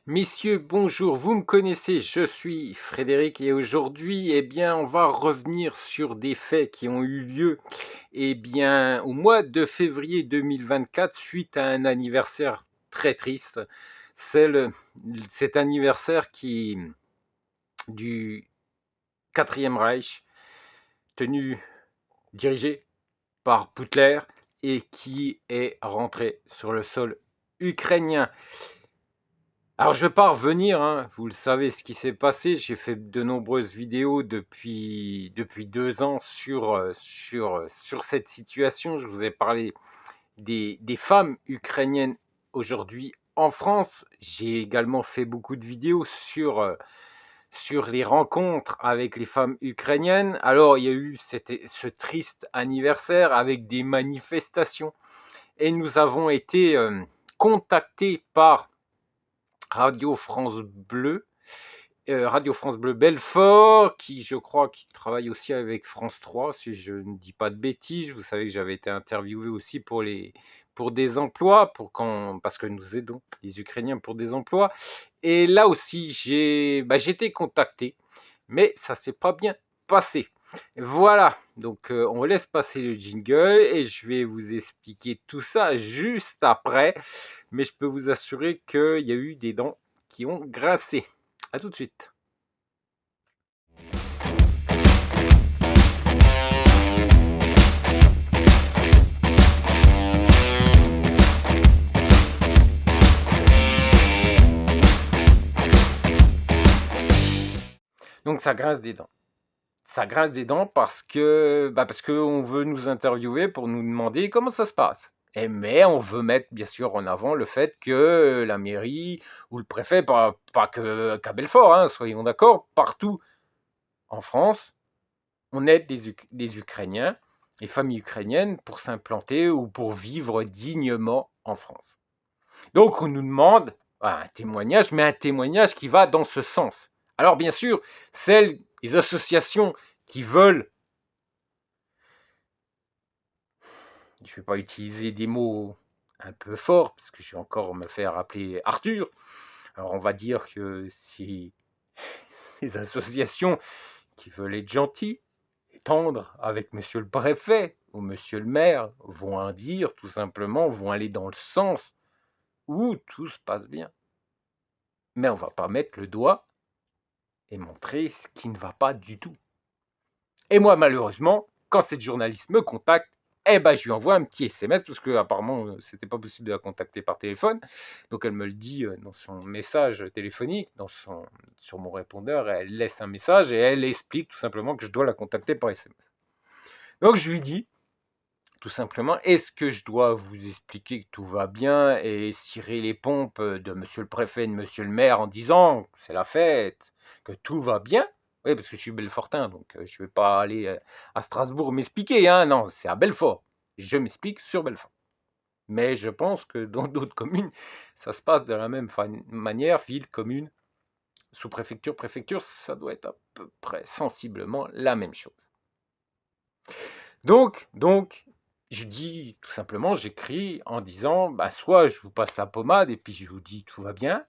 Messieurs, bonjour, vous me connaissez, je suis Frédéric et aujourd'hui, on va revenir sur des faits qui ont eu lieu, au mois de février 2024 suite à un anniversaire très triste. C'est cet anniversaire du quatrième Reich, tenu, dirigé par Hitler et qui est rentré sur le sol ukrainien. Alors je ne vais pas revenir, hein, vous le savez ce qui s'est passé. J'ai fait de nombreuses vidéos depuis 2 ans sur cette situation. Je vous ai parlé des femmes ukrainiennes aujourd'hui en France. J'ai également fait beaucoup de vidéos sur les rencontres avec les femmes ukrainiennes. Alors il y a eu ce triste anniversaire avec des manifestations et nous avons été, contactés par Radio France Bleu Belfort, qui je crois qui travaille aussi avec France 3, si je ne dis pas de bêtises. Vous savez que j'avais été interviewé aussi pour des emplois, parce que nous aidons les Ukrainiens pour des emplois. Et là aussi, j'ai été contacté, mais ça s'est pas bien passé. Voilà, donc on laisse passer le jingle et je vais vous expliquer tout ça juste après. Mais je peux vous assurer qu'il y a eu des dents qui ont grincé. À tout de suite. Donc ça grince des dents. Ça grince des dents parce qu'on veut nous interviewer pour nous demander comment ça se passe. Mais on veut mettre bien sûr en avant le fait que la mairie ou le préfet, pas qu'à Belfort, hein, soyons d'accord, partout en France, on aide les Ukrainiens, les familles ukrainiennes pour s'implanter ou pour vivre dignement en France. Donc on nous demande un témoignage, mais un témoignage qui va dans ce sens. Alors bien sûr, les associations qui veulent, je ne vais pas utiliser des mots un peu forts, parce que je vais encore me faire appeler Arthur, alors on va dire que c'est les associations qui veulent être gentilles, et tendres avec monsieur le préfet ou monsieur le maire, vont dire tout simplement, vont aller dans le sens où tout se passe bien. Mais on ne va pas mettre le doigt et montrer ce qui ne va pas du tout. Et moi, malheureusement, quand cette journaliste me contacte, je lui envoie un petit SMS, parce qu'apparemment, c'était pas possible de la contacter par téléphone. Donc elle me le dit dans son message téléphonique, sur mon répondeur, elle laisse un message et elle explique tout simplement que je dois la contacter par SMS. Donc je lui dis, tout simplement, est-ce que je dois vous expliquer que tout va bien et cirer les pompes de monsieur le préfet et de monsieur le maire en disant que c'est la fête, que tout va bien? Oui, parce que je suis belfortain, donc je ne vais pas aller à Strasbourg m'expliquer, hein, non, c'est à Belfort. Je m'explique sur Belfort. Mais je pense que dans d'autres communes, ça se passe de la même manière, ville, commune, sous-préfecture, préfecture, ça doit être à peu près sensiblement la même chose. Donc, je dis tout simplement, j'écris en disant, soit je vous passe la pommade et puis je vous dis tout va bien,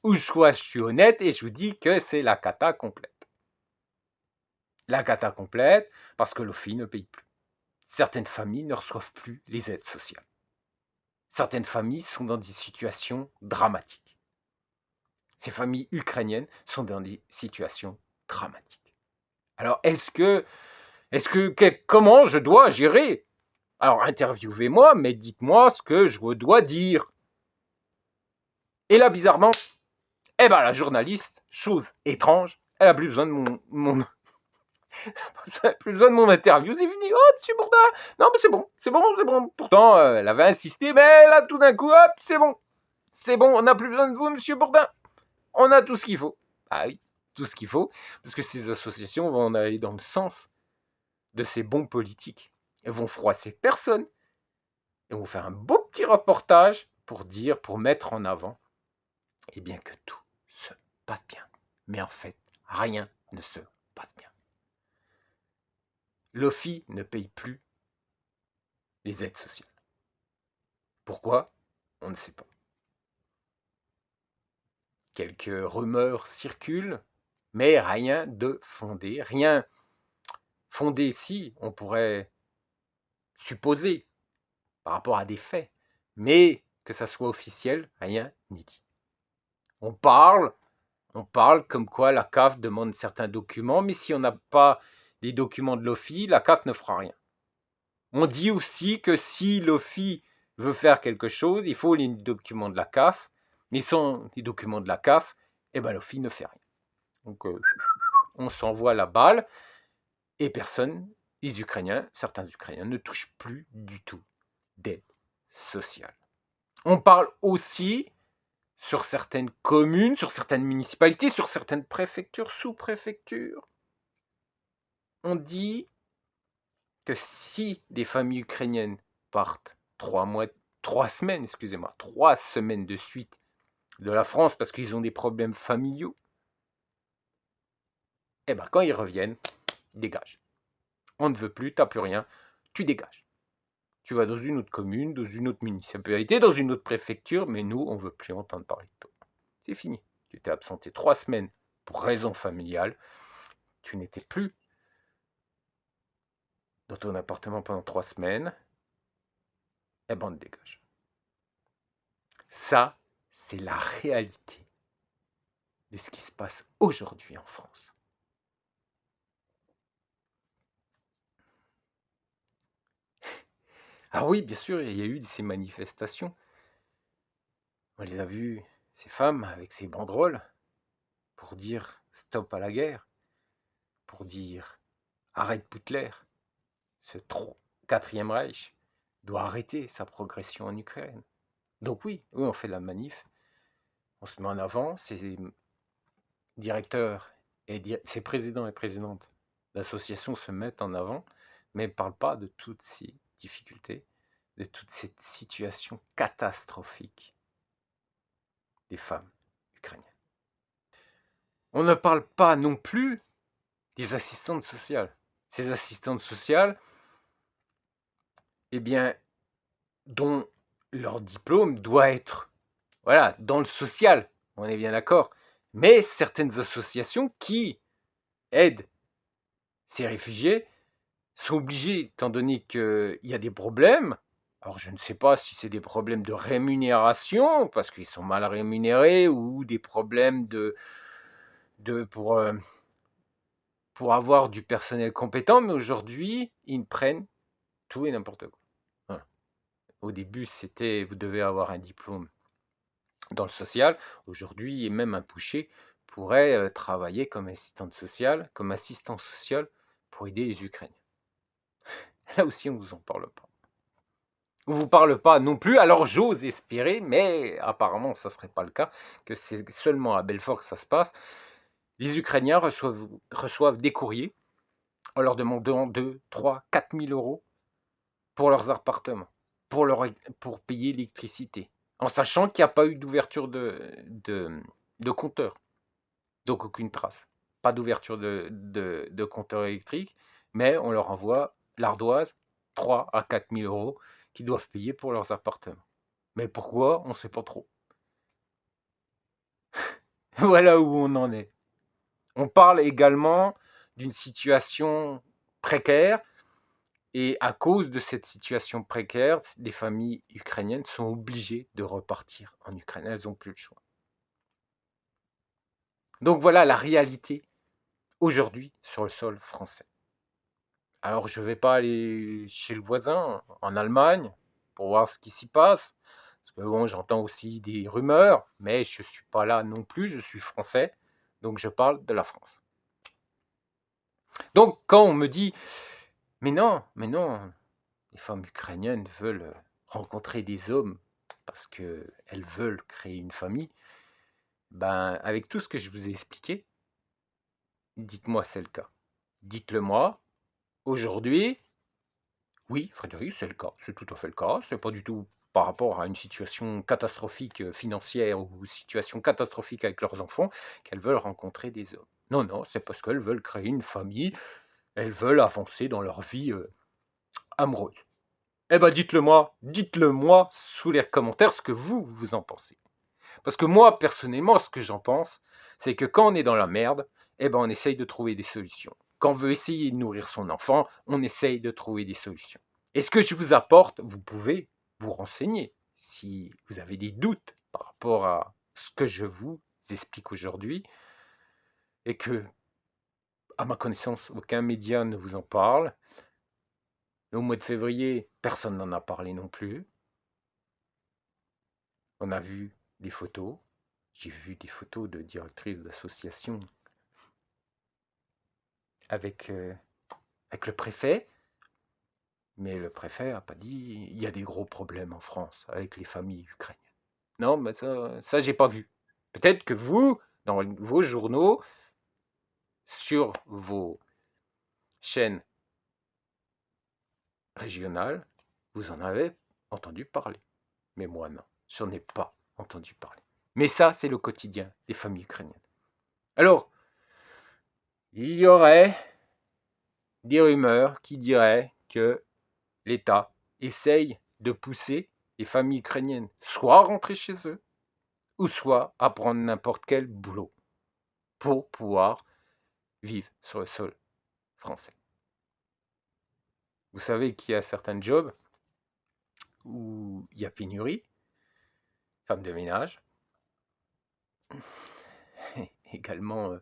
ou soit je suis honnête et je vous dis que c'est la cata complète. La cata complète parce que l'OFI ne paye plus. Certaines familles ne reçoivent plus les aides sociales. Certaines familles sont dans des situations dramatiques. Ces familles ukrainiennes sont dans des situations dramatiques. Alors, comment je dois gérer? Alors, interviewez-moi, mais dites-moi ce que je dois dire. Et là, bizarrement, la journaliste, chose étrange, elle a plus besoin de plus besoin de mon interview, c'est fini. Oh, monsieur Bourdin, non, mais c'est bon. Pourtant, elle avait insisté, mais là, tout d'un coup, hop, c'est bon, on n'a plus besoin de vous, monsieur Bourdin. On a tout ce qu'il faut. Ah oui, tout ce qu'il faut, parce que ces associations vont aller dans le sens de ces bons politiques. Elles vont froisser personne. Et vont faire un beau petit reportage pour mettre en avant, que tout se passe bien. Mais en fait, rien ne se passe bien. L'OFI ne paye plus les aides sociales. Pourquoi? On ne sait pas. quelques rumeurs circulent, mais rien de fondé. Rien fondé, si, on pourrait supposer par rapport à des faits, mais que ça soit officiel, rien n'est dit. On parle comme quoi la CAF demande certains documents, mais si on n'a pas les documents de l'OFII, la CAF ne fera rien. On dit aussi que si l'OFII veut faire quelque chose, il faut les documents de la CAF, mais sans les documents de la CAF, l'OFII ne fait rien. Donc on s'envoie la balle, et personne, certains Ukrainiens, ne touchent plus du tout d'aide sociale. On parle aussi sur certaines communes, sur certaines municipalités, sur certaines préfectures, sous-préfectures. On dit que si des familles ukrainiennes partent 3 semaines de suite de la France parce qu'ils ont des problèmes familiaux, quand ils reviennent, ils dégagent. On ne veut plus, tu n'as plus rien, tu dégages. Tu vas dans une autre commune, dans une autre municipalité, dans une autre préfecture, mais nous, on ne veut plus entendre parler de toi. C'est fini. Tu t'es absenté 3 semaines pour raison familiale. Tu n'étais plus dans ton appartement pendant 3 semaines. On te dégage. Ça, c'est la réalité de ce qui se passe aujourd'hui en France. Ah oui, bien sûr, il y a eu ces manifestations. On les a vues, ces femmes avec ces banderoles, pour dire stop à la guerre, pour dire arrête Hitler. Ce 4e Reich doit arrêter sa progression en Ukraine. Donc oui, on fait la manif, on se met en avant, ces directeurs et ces présidents et présidentes d'associations se mettent en avant, mais ne parlent pas de toutes ces difficultés, de toute cette situation catastrophique des femmes ukrainiennes. On ne parle pas non plus des assistantes sociales. Ces assistantes sociales, dont leur diplôme doit être dans le social, on est bien d'accord. Mais certaines associations qui aident ces réfugiés sont obligées, étant donné qu'il y a des problèmes, alors je ne sais pas si c'est des problèmes de rémunération, parce qu'ils sont mal rémunérés, ou des problèmes pour avoir du personnel compétent, mais aujourd'hui, ils prennent tout et n'importe quoi. Voilà. Au début, c'était vous devez avoir un diplôme dans le social. Aujourd'hui, même un boucher pourrait travailler comme assistant social pour aider les Ukrainiens. Là aussi, on ne vous en parle pas. On ne vous parle pas non plus, alors j'ose espérer, mais apparemment ça ne serait pas le cas, que c'est seulement à Belfort que ça se passe. Les Ukrainiens reçoivent des courriers en leur demandant 2, 3, 4 000 euros pour leurs appartements, pour payer l'électricité, en sachant qu'il n'y a pas eu d'ouverture de compteur. Donc aucune trace. Pas d'ouverture de compteur électrique, mais on leur envoie l'ardoise, 3 à 4 000 euros qu'ils doivent payer pour leurs appartements. Mais pourquoi? On ne sait pas trop. Voilà où on en est. On parle également d'une situation précaire, et à cause de cette situation précaire, des familles ukrainiennes sont obligées de repartir en Ukraine. Elles n'ont plus le choix. Donc voilà la réalité aujourd'hui sur le sol français. Alors je ne vais pas aller chez le voisin en Allemagne pour voir ce qui s'y passe, parce que bon, j'entends aussi des rumeurs, mais je ne suis pas là non plus, je suis français, donc je parle de la France. Donc quand on me dit « mais non, les femmes ukrainiennes veulent rencontrer des hommes parce qu'elles veulent créer une famille », avec tout ce que je vous ai expliqué, dites-moi c'est le cas. Dites-le moi. Aujourd'hui, oui, Frédéric, c'est le cas. C'est tout à fait le cas. C'est pas du tout par rapport à une situation catastrophique financière ou situation catastrophique avec leurs enfants qu'elles veulent rencontrer des hommes. Non, c'est parce qu'elles veulent créer une famille. Elles veulent avancer dans leur vie amoureuse. Dites-le moi sous les commentaires ce que vous en pensez. Parce que moi, personnellement, ce que j'en pense, c'est que quand on est dans la merde, eh ben, on essaye de trouver des solutions. Quand on veut essayer de nourrir son enfant, on essaye de trouver des solutions. Et ce que je vous apporte, vous pouvez vous renseigner. Si vous avez des doutes par rapport à ce que je vous explique aujourd'hui, et que, à ma connaissance, aucun média ne vous en parle, au mois de février, personne n'en a parlé non plus. On a vu des photos. J'ai vu des photos de directrices d'associations avec, avec le préfet, mais le préfet n'a pas dit il y a des gros problèmes en France avec les familles ukrainiennes. Non, mais ça j'ai pas vu. Peut-être que vous, dans vos journaux, sur vos chaînes régionales, vous en avez entendu parler. Mais moi, non, j'en ai pas entendu parler. Mais ça, c'est le quotidien des familles ukrainiennes. Alors, il y aurait des rumeurs qui diraient que l'État essaye de pousser les familles ukrainiennes soit à rentrer chez eux, ou soit à prendre n'importe quel boulot pour pouvoir vivre sur le sol français. Vous savez qu'il y a certains jobs où il y a pénurie, femmes de ménage, également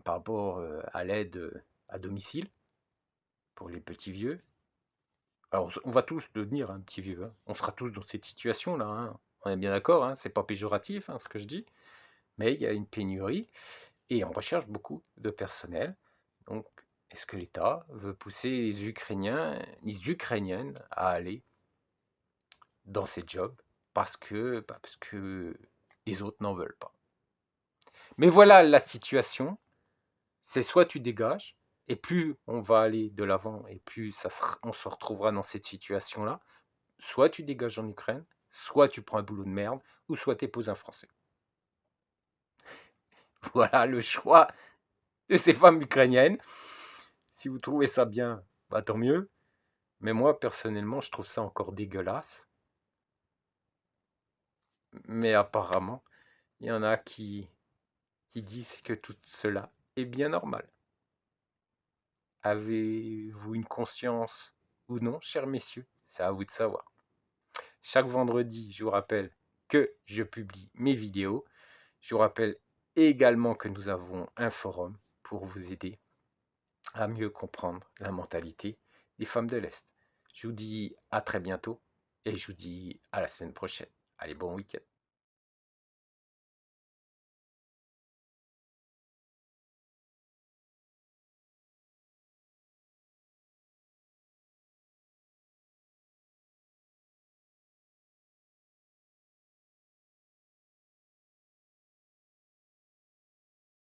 par rapport à l'aide à domicile pour les petits vieux. Alors on va tous devenir un petit vieux, hein. On sera tous dans cette situation-là, hein. On est bien d'accord, hein. C'est pas péjoratif ce que je dis, mais il y a une pénurie et on recherche beaucoup de personnel. Donc, est-ce que l'État veut pousser les Ukrainiens, les Ukrainiennes à aller dans ces jobs parce que les autres n'en veulent pas? Mais voilà la situation, c'est soit tu dégages, et plus on va aller de l'avant, et plus on se retrouvera dans cette situation-là, soit tu dégages en Ukraine, soit tu prends un boulot de merde, ou soit tu épouses un Français. Voilà le choix de ces femmes ukrainiennes. Si vous trouvez ça bien, bah tant mieux. Mais moi, personnellement, je trouve ça encore dégueulasse. Mais apparemment, il y en a qui disent que tout cela est bien normal. Avez-vous une conscience ou non, chers messieurs? C'est à vous de savoir. Chaque vendredi, je vous rappelle que je publie mes vidéos. Je vous rappelle également que nous avons un forum pour vous aider à mieux comprendre la mentalité des femmes de l'Est. Je vous dis à très bientôt et je vous dis à la semaine prochaine. Allez, bon week-end.